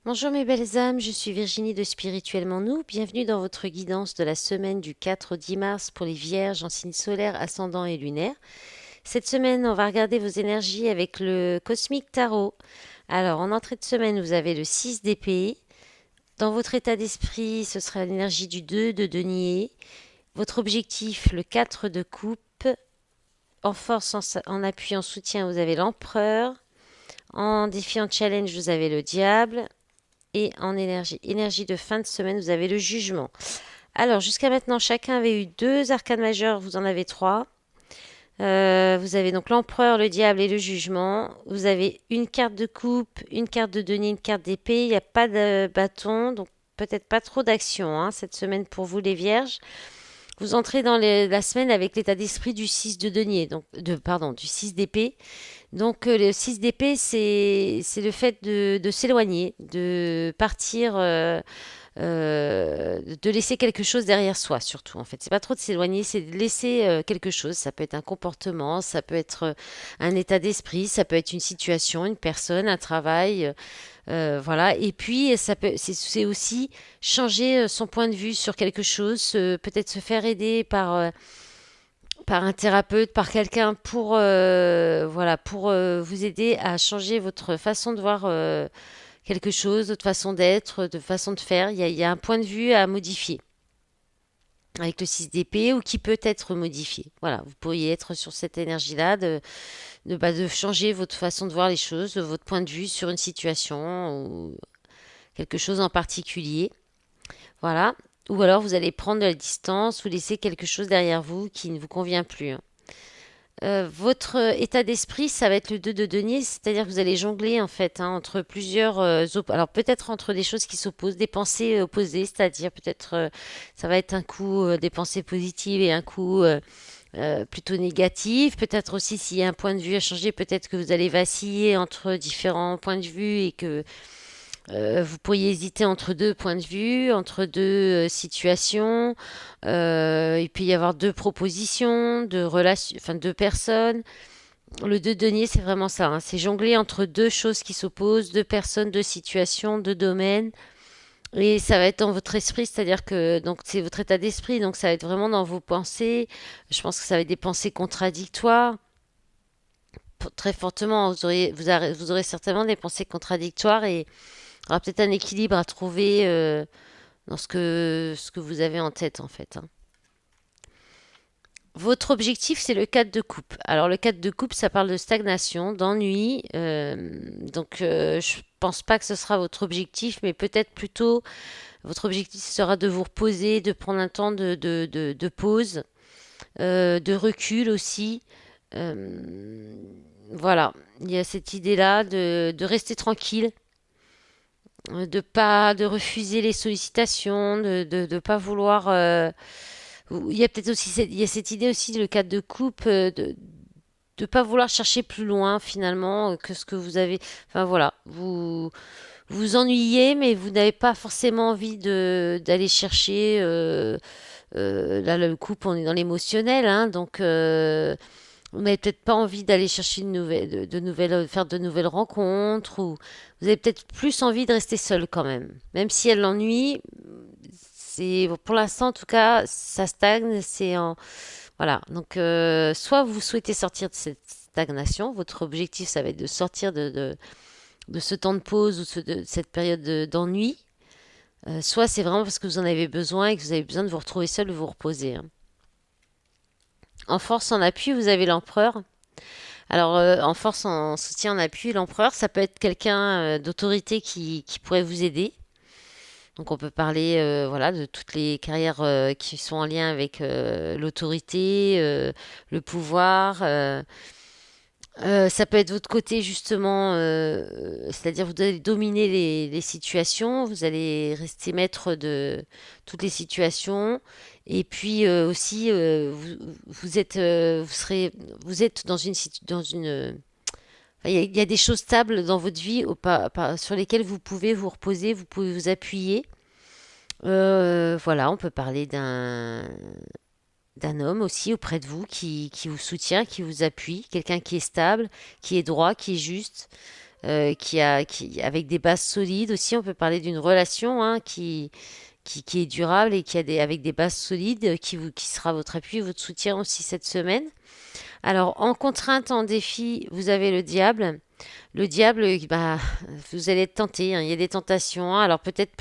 Bonjour mes belles âmes, je suis Virginie de Spirituellement Nous. Bienvenue dans votre guidance de la semaine du 4 au 10 mars pour les vierges en signe solaire, ascendant et lunaire. Cette semaine, on va regarder vos énergies avec le Cosmic Tarot. Alors, en entrée de semaine, vous avez le 6 d'épée. Dans votre état d'esprit, ce sera l'énergie du 2 de denier. Votre objectif, le 4 de coupe. En force, en appui, en soutien, vous avez l'empereur. En défi, en challenge, vous avez le diable. Et en énergie de fin de semaine, vous avez le jugement. Alors, jusqu'à maintenant, chacun avait eu deux arcanes majeures, vous en avez trois. Vous avez donc l'empereur, le diable et le jugement. Vous avez une carte de coupe, une carte de denier, une carte d'épée. Il n'y a pas de bâton, donc peut-être pas trop d'action cette semaine pour vous les vierges. Vous entrez dans la semaine avec l'état d'esprit du 6 de denier, donc du 6 d'épée. Donc le 6 d'épée, c'est le fait de s'éloigner, de partir, de laisser quelque chose derrière soi, surtout en fait. C'est pas trop de s'éloigner, c'est de laisser quelque chose. Ça peut être un comportement, ça peut être un état d'esprit, ça peut être une situation, une personne, un travail, voilà. Et puis c'est aussi changer son point de vue sur quelque chose, peut-être se faire aider par un thérapeute, par quelqu'un pour, voilà, pour vous aider à changer votre façon de voir quelque chose, votre façon d'être, de façon de faire. Il y a un point de vue à modifier avec le 6 d'épée ou qui peut être modifié. Voilà, vous pourriez être sur cette énergie-là de changer votre façon de voir les choses, votre point de vue sur une situation ou quelque chose en particulier. Voilà. Ou alors vous allez prendre de la distance ou laisser quelque chose derrière vous qui ne vous convient plus. Votre état d'esprit, ça va être le 2 de denier, c'est-à-dire que vous allez jongler en fait entre plusieurs alors peut-être entre des choses qui s'opposent, des pensées opposées, c'est-à-dire peut-être ça va être un coup des pensées positives et un coup plutôt négatif. Peut-être aussi s'il y a un point de vue à changer, peut-être que vous allez vaciller entre différents points de vue et que vous pourriez hésiter entre deux points de vue, entre deux situations. Il peut y avoir deux propositions, deux relations, enfin deux personnes. Le deux denier, c'est vraiment ça. C'est jongler entre deux choses qui s'opposent, deux personnes, deux situations, deux domaines. Et ça va être dans votre esprit, c'est-à-dire que donc c'est votre état d'esprit, donc ça va être vraiment dans vos pensées. Je pense que ça va être des pensées contradictoires. Très fortement, vous aurez certainement des pensées contradictoires et il y aura peut-être un équilibre à trouver dans ce que vous avez en tête en fait. Votre objectif, c'est le 4 de coupe. Alors le 4 de coupe, ça parle de stagnation, d'ennui. Donc je pense pas que ce sera votre objectif, mais peut-être plutôt votre objectif sera de vous reposer, de prendre un temps de pause, de recul aussi. Euh, voilà, il y a cette idée-là de rester tranquille, de refuser les sollicitations, de pas vouloir. Il y a peut-être aussi il y a cette idée aussi le cadre de coupe de pas vouloir chercher plus loin finalement que ce que vous avez. Enfin voilà, vous ennuyez, mais vous n'avez pas forcément envie de d'aller chercher. Là, le couple, on est dans l'émotionnel, donc vous n'avez peut-être pas envie d'aller chercher de nouvelles, faire de nouvelles rencontres, ou vous avez peut-être plus envie de rester seul quand même. Même si elle l'ennuie, c'est pour l'instant en tout cas, ça stagne. Voilà. Donc soit vous souhaitez sortir de cette stagnation, votre objectif ça va être de sortir de ce temps de pause ou de cette période d'ennui. Soit c'est vraiment parce que vous en avez besoin et que vous avez besoin de vous retrouver seul, de vous reposer. En force, en appui, vous avez l'empereur. Alors, en force, en soutien, en appui, l'empereur, ça peut être quelqu'un d'autorité qui pourrait vous aider. Donc, on peut parler, voilà, de toutes les carrières qui sont en lien avec l'autorité, le pouvoir. Ça peut être votre côté justement, c'est-à-dire vous allez dominer les situations, vous allez rester maître de toutes les situations, et puis aussi vous êtes enfin, il y a des choses stables dans votre vie sur lesquelles vous pouvez vous reposer, vous pouvez vous appuyer. Voilà, on peut parler d'un homme aussi auprès de vous qui vous soutient, qui vous appuie, quelqu'un qui est stable, qui est droit, qui est juste. avec des bases solides aussi. On peut parler d'une relation hein, qui est durable et avec des bases solides qui sera votre appui, votre soutien aussi cette semaine. Alors, en contrainte, en défi, vous avez le diable. Le diable, bah, vous allez être tenté, hein, il y a des tentations, hein. Alors peut-être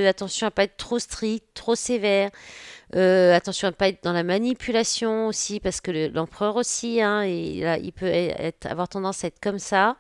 attention à pas être trop strict, trop sévère. Attention à pas être dans la manipulation aussi, parce que l'empereur aussi, hein, il peut avoir tendance à être comme ça.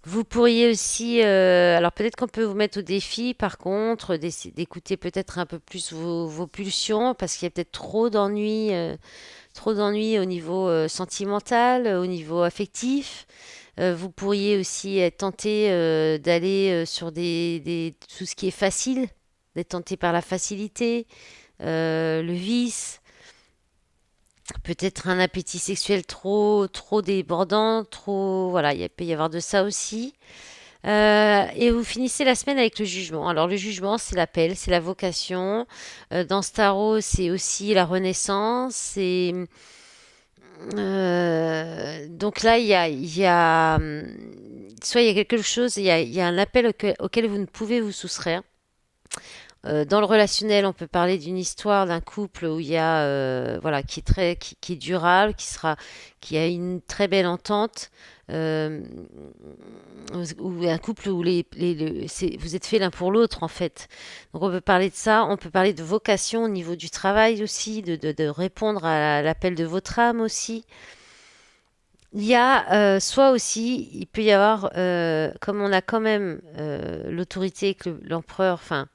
Vous pourriez aussi, alors peut-être qu'on peut vous mettre au défi, par contre, d'écouter peut-être un peu plus vos pulsions, parce qu'il y a peut-être trop d'ennuis au niveau sentimental, au niveau affectif. Vous pourriez aussi être tenté d'aller sur tout ce qui est facile, d'être tenté par la facilité, le vice, peut-être un appétit sexuel trop débordant, trop, voilà, il peut y avoir de ça aussi. Et vous finissez la semaine avec le jugement. Alors le jugement, c'est l'appel, c'est la vocation. Dans ce tarot, c'est aussi la renaissance. Donc là, soit il y a quelque chose, il y a un appel auquel vous ne pouvez vous soustraire. Dans le relationnel, on peut parler d'une histoire d'un couple où il y a, voilà, qui est durable, qui a une très belle entente, euh, ou un couple où vous êtes fait l'un pour l'autre en fait. Donc on peut parler de ça, on peut parler de vocation au niveau du travail aussi, de répondre à l'appel de votre âme aussi. Il y a soit aussi, il peut y avoir, comme on a quand même l'autorité que l'empereur, enfin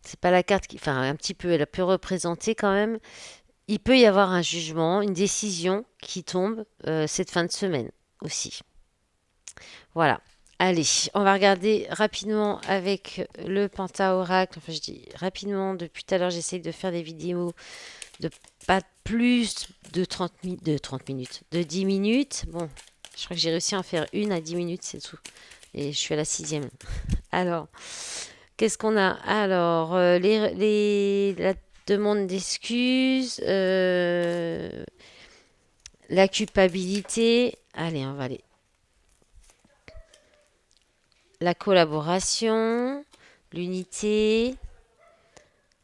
c'est pas la carte enfin un petit peu, elle peut représenter quand même. Il peut y avoir un jugement, une décision qui tombe cette fin de semaine aussi. Voilà. Allez, on va regarder rapidement avec le Penta-Oracle. Enfin, je dis rapidement, depuis tout à l'heure, j'essaye de faire des vidéos de pas plus de 30 minutes, de 10 minutes. Bon, je crois que j'ai réussi à en faire une à 10 minutes, c'est tout. Et je suis à la sixième. Alors, qu'est-ce qu'on a? Alors, la demande d'excuses, la culpabilité. Allez, on va aller. La collaboration, l'unité.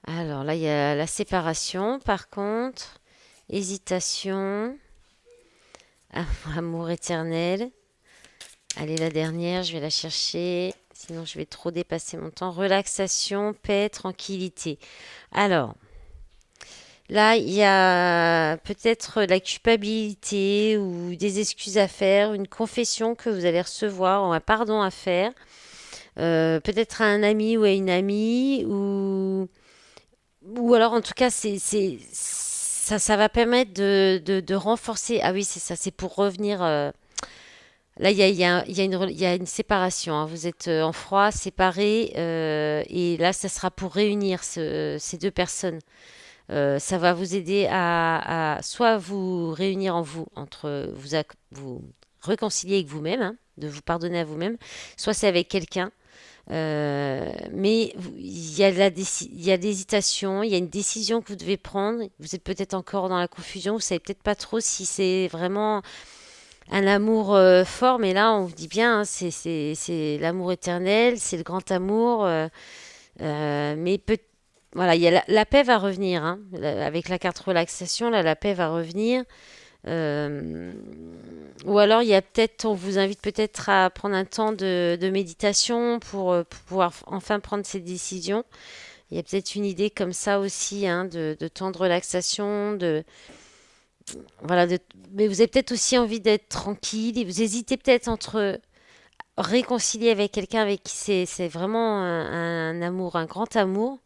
Alors là, il y a la séparation, par contre. Hésitation, amour éternel. Allez, la dernière, je vais la chercher. Sinon, je vais trop dépasser mon temps. Relaxation, paix, tranquillité. Alors, là, il y a peut-être la culpabilité ou des excuses à faire, une confession que vous allez recevoir ou un pardon à faire. Peut-être à un ami ou à une amie ou alors en tout cas ça va permettre de renforcer. Ah oui, c'est ça, c'est pour revenir. Là, il y a une séparation, hein. Vous êtes en froid, séparés, et là, ça sera pour réunir ces deux personnes. Ça va vous aider à soit vous réunir en vous, vous réconcilier avec vous-même, hein, de vous pardonner à vous-même, soit c'est avec quelqu'un. Mais il y a l'hésitation, il y a une décision que vous devez prendre. Vous êtes peut-être encore dans la confusion, vous savez peut-être pas trop si c'est vraiment un amour fort, mais là on vous dit bien, hein, c'est l'amour éternel, c'est le grand amour. Mais voilà, la paix va revenir, hein. Avec la carte relaxation, là, la paix va revenir. Euh, ou alors, on vous invite peut-être à prendre un temps de méditation pour pouvoir enfin prendre cette décision. Il y a peut-être une idée comme ça aussi, hein, de temps de relaxation, voilà, mais vous avez peut-être aussi envie d'être tranquille et vous hésitez peut-être entre réconcilier avec quelqu'un avec qui c'est vraiment un amour, un grand amour,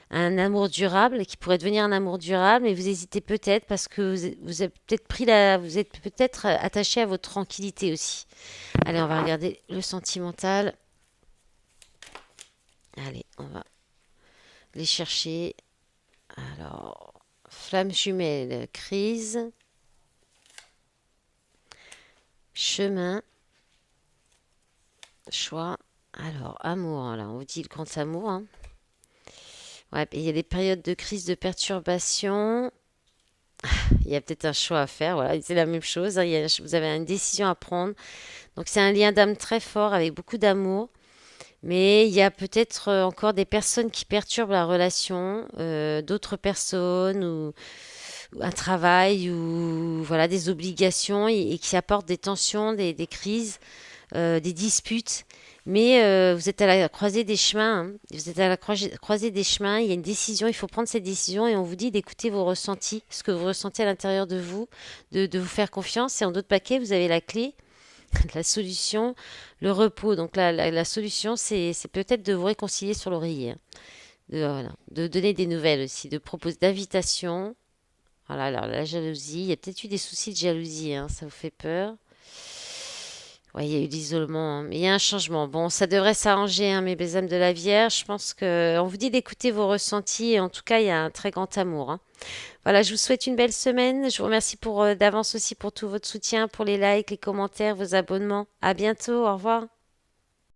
un amour durable qui pourrait devenir un amour durable, mais vous hésitez peut-être parce que vous avez peut-être vous êtes peut-être attaché à votre tranquillité aussi. Allez, on va regarder le sentimental. Allez, on va les chercher. Alors, flamme jumelle, crise, chemin, choix. Alors, amour, là, on vous dit le grand amour, hein. Ouais, il y a des périodes de crise, de perturbation. Il y a peut-être un choix à faire, voilà, c'est la même chose, hein. Vous avez une décision à prendre Donc c'est un lien d'âme très fort avec beaucoup d'amour. Mais il y a peut-être encore des personnes qui perturbent la relation, d'autres personnes ou un travail ou voilà des obligations et qui apportent des tensions, des crises, des disputes. Mais vous êtes à la croisée des chemins. Hein. Vous êtes à la croisée des chemins. Il y a une décision. Il faut prendre cette décision et on vous dit d'écouter vos ressentis, ce que vous ressentez à l'intérieur de vous, de vous faire confiance. Et en d'autres paquets, vous avez la clé. La solution, le repos. Donc la solution, c'est peut-être de vous réconcilier sur l'oreiller. Hein. Voilà, de donner des nouvelles aussi, de proposer d'invitation. Voilà, alors la jalousie, il y a peut-être eu des soucis de jalousie, hein, ça vous fait peur. Ouais, il y a eu l'isolement, hein, mais il y a un changement. Bon, ça devrait s'arranger, hein, mes besames de la Vierge. Je pense que on vous dit d'écouter vos ressentis et en tout cas, il y a un très grand amour. Hein. Voilà, je vous souhaite une belle semaine. Je vous remercie pour d'avance aussi pour tout votre soutien, pour les likes, les commentaires, vos abonnements. À bientôt, au revoir.